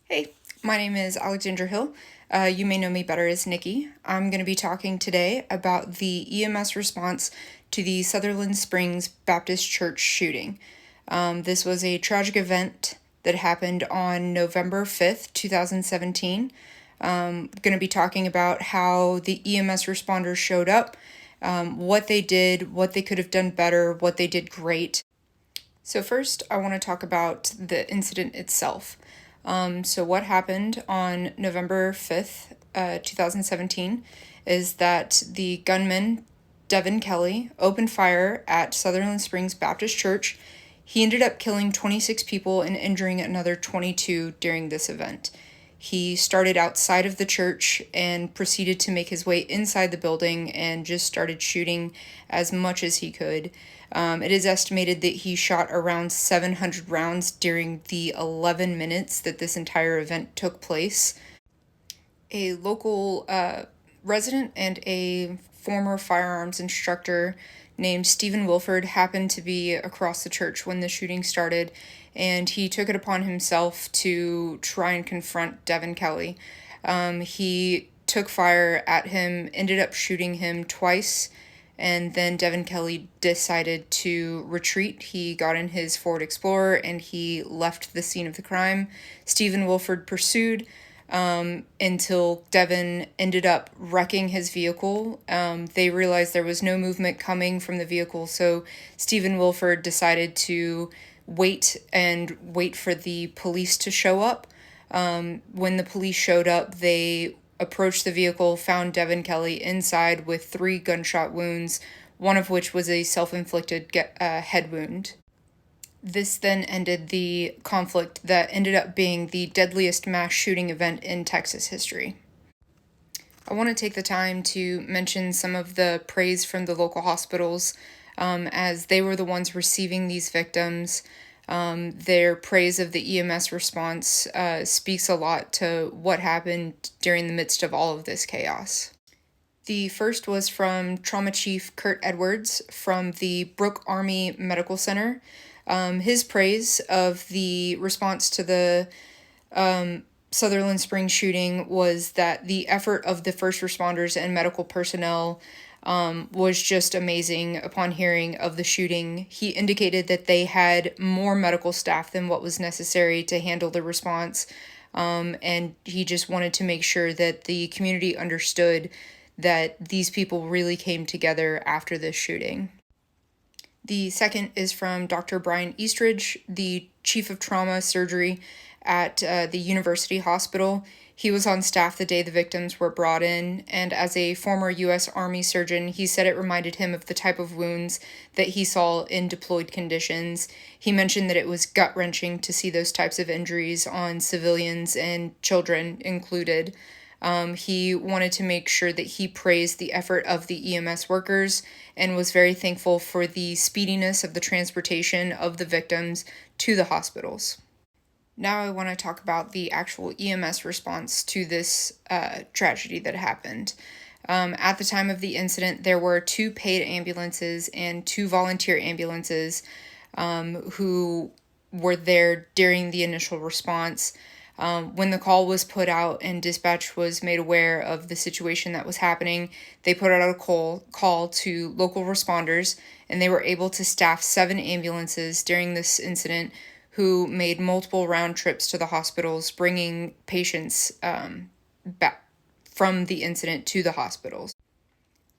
Hey, my name is Alexandra Hill. You may know me better as Nikki. I'm going to be talking today about the EMS response to the Sutherland Springs Baptist Church shooting. This was a tragic event that happened on November 5th, 2017. Going to be talking about how the EMS responders showed up, what they did, what they could have done better, what they did great. So first, I want to talk about the incident itself. So what happened on November 5th, 2017, is that the gunman, Devin Kelly, opened fire at Sutherland Springs Baptist Church. He ended up killing 26 people and injuring another 22 during this event. He started outside of the church and proceeded to make his way inside the building and just started shooting as much as he could. It is estimated that he shot around 700 rounds during the 11 minutes that this entire event took place. A local resident and a former firearms instructor named Stephen Wilford happened to be across the church when the shooting started, and he took it upon himself to try and confront Devin Kelly. He took fire at him, ended up shooting him twice, and then Devin Kelly decided to retreat. He got in his Ford Explorer and he left the scene of the crime. Stephen Wilford pursued until Devin ended up wrecking his vehicle. They realized there was no movement coming from the vehicle, so Stephen Wilford decided to wait for the police to show up. When the police showed up, they approached the vehicle, found Devin Kelly inside with 3 gunshot wounds, one of which was a self-inflicted head wound. This then ended the conflict that ended up being the deadliest mass shooting event in Texas history. I want to take the time to mention some of the praise from the local hospitals, as they were the ones receiving these victims. Their praise of the EMS response speaks a lot to what happened during the midst of all of this chaos. The first was from Trauma Chief Kurt Edwards from the Brooke Army Medical Center. His praise of the response to the Sutherland Springs shooting was that the effort of the first responders and medical personnel was just amazing. Upon hearing of the shooting, he indicated that they had more medical staff than what was necessary to handle the response, and he just wanted to make sure that the community understood that these people really came together after this shooting. The second is from Dr. Brian Eastridge, the Chief of Trauma Surgery at the University Hospital. He was on staff the day the victims were brought in, and as a former U.S. Army surgeon, he said it reminded him of the type of wounds that he saw in deployed conditions. He mentioned that it was gut-wrenching to see those types of injuries on civilians and children included. He wanted to make sure that he praised the effort of the EMS workers and was very thankful for the speediness of the transportation of the victims to the hospitals. Now I want to talk about the actual EMS response to this tragedy that happened. At the time of the incident, there were 2 paid ambulances and 2 volunteer ambulances who were there during the initial response. When the call was put out and dispatch was made aware of the situation that was happening, they put out a call to local responders, and they were able to staff 7 ambulances during this incident who made multiple round trips to the hospitals, bringing patients back from the incident to the hospitals.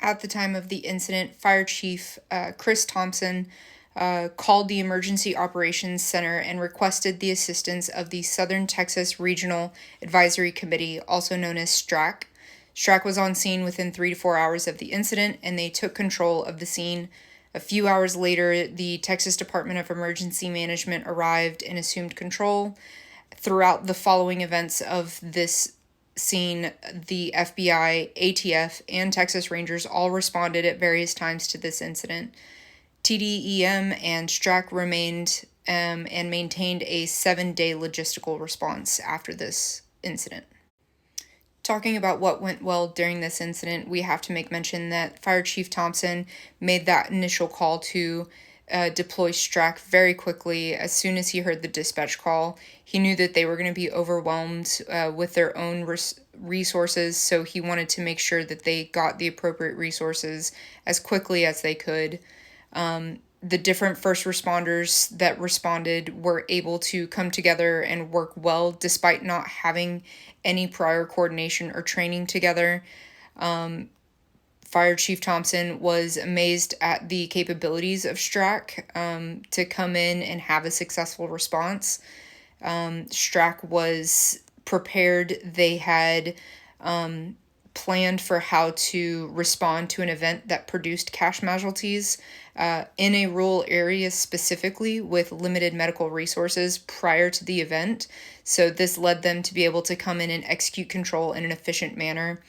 At the time of the incident, Fire Chief Chris Thompson called the Emergency Operations Center and requested the assistance of the Southern Texas Regional Advisory Committee, also known as STRAC. STRAC was on scene within 3 to 4 hours of the incident, and they took control of the scene. A few hours later, the Texas Department of Emergency Management arrived and assumed control. Throughout the following events of this scene, the FBI, ATF, and Texas Rangers all responded at various times to this incident. TDEM and STRAC remained and maintained a 7-day logistical response after this incident. Talking about what went well during this incident, we have to make mention that Fire Chief Thompson made that initial call to deploy Strack very quickly. As soon as he heard the dispatch call, he knew that they were going to be overwhelmed with their own resources, so he wanted to make sure that they got the appropriate resources as quickly as they could. The different first responders that responded were able to come together and work well despite not having any prior coordination or training together. Fire Chief Thompson was amazed at the capabilities of Strack to come in and have a successful response. Strack was prepared. They had planned for how to respond to an event that produced cash casualties in a rural area specifically with limited medical resources prior to the event. So this led them to be able to come in and execute control in an efficient manner.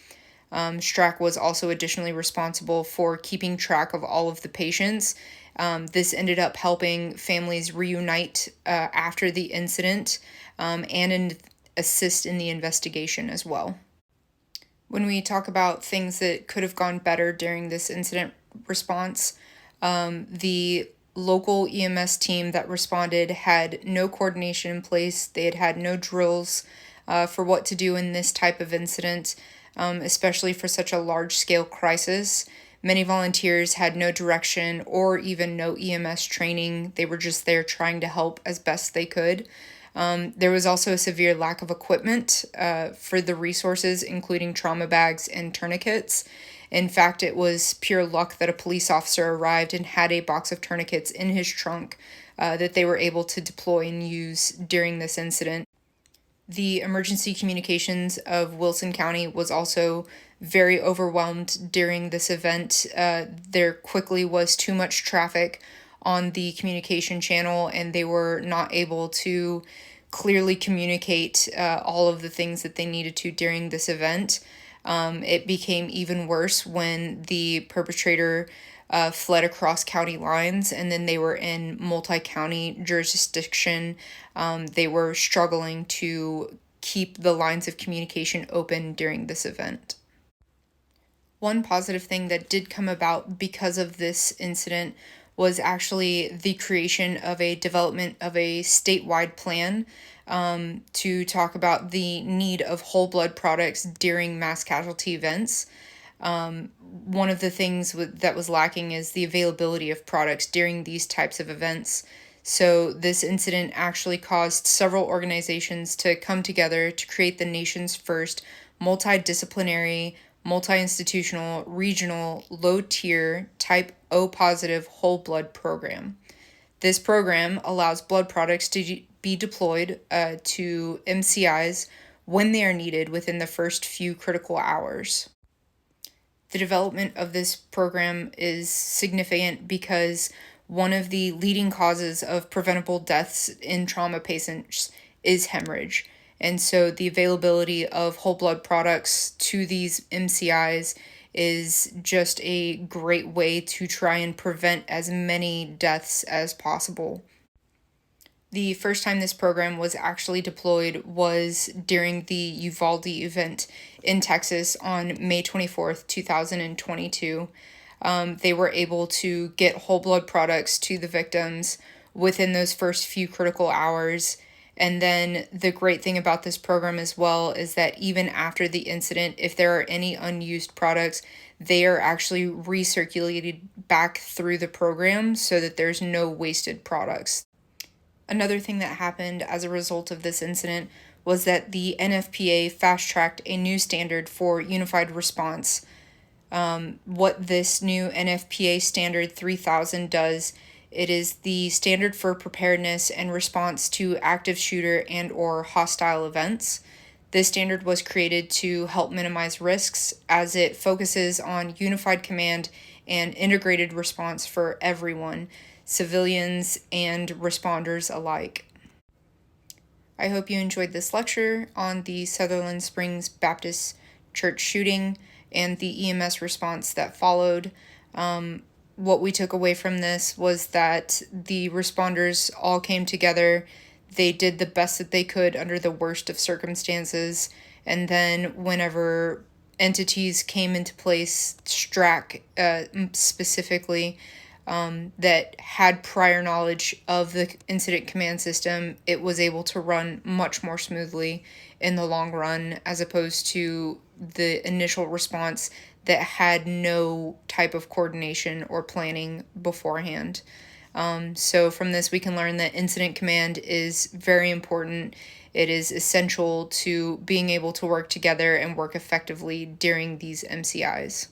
Strack was also additionally responsible for keeping track of all of the patients. This ended up helping families reunite after the incident and assist in the investigation as well. When we talk about things that could have gone better during this incident response, the local EMS team that responded had no coordination in place. They had no drills for what to do in this type of incident, especially for such a large-scale crisis. Many volunteers had no direction or even no EMS training. They were just there trying to help as best they could. There was also a severe lack of equipment for the resources, including trauma bags and tourniquets. In fact, it was pure luck that a police officer arrived and had a box of tourniquets in his trunk that they were able to deploy and use during this incident. The emergency communications of Wilson County was also very overwhelmed during this event. There quickly was too much traffic on the communication channel, and they were not able to clearly communicate all of the things that they needed to during this event. It became even worse when the perpetrator fled across county lines, and then they were in multi-county jurisdiction. They were struggling to keep the lines of communication open during this event. One positive thing that did come about because of this incident was actually the creation of a development of a statewide plan to talk about the need of whole blood products during mass casualty events. One of the things that was lacking is the availability of products during these types of events. So this incident actually caused several organizations to come together to create the nation's first multidisciplinary, multi-institutional, regional, low-tier, type O positive whole blood program. This program allows blood products to be deployed to MCIs when they are needed within the first few critical hours. The development of this program is significant because one of the leading causes of preventable deaths in trauma patients is hemorrhage. And so the availability of whole blood products to these MCIs is just a great way to try and prevent as many deaths as possible. The first time this program was actually deployed was during the Uvalde event in Texas on May 24th, 2022. They were able to get whole blood products to the victims within those first few critical hours. And then the great thing about this program as well is that even after the incident, if there are any unused products, they are actually recirculated back through the program so that there's no wasted products. Another thing that happened as a result of this incident was that the NFPA fast-tracked a new standard for unified response. What this new NFPA standard 3000 does, it is the standard for preparedness and response to active shooter and or hostile events. This standard was created to help minimize risks as it focuses on unified command and integrated response for everyone, civilians and responders alike. I hope you enjoyed this lecture on the Sutherland Springs Baptist Church shooting and the EMS response that followed. What we took away from this was that the responders all came together. They did the best that they could under the worst of circumstances. And then whenever entities came into place, Strack specifically, that had prior knowledge of the incident command system, it was able to run much more smoothly in the long run, as opposed to the initial response that had no type of coordination or planning beforehand. So from this, we can learn that incident command is very important. It is essential to being able to work together and work effectively during these MCIs.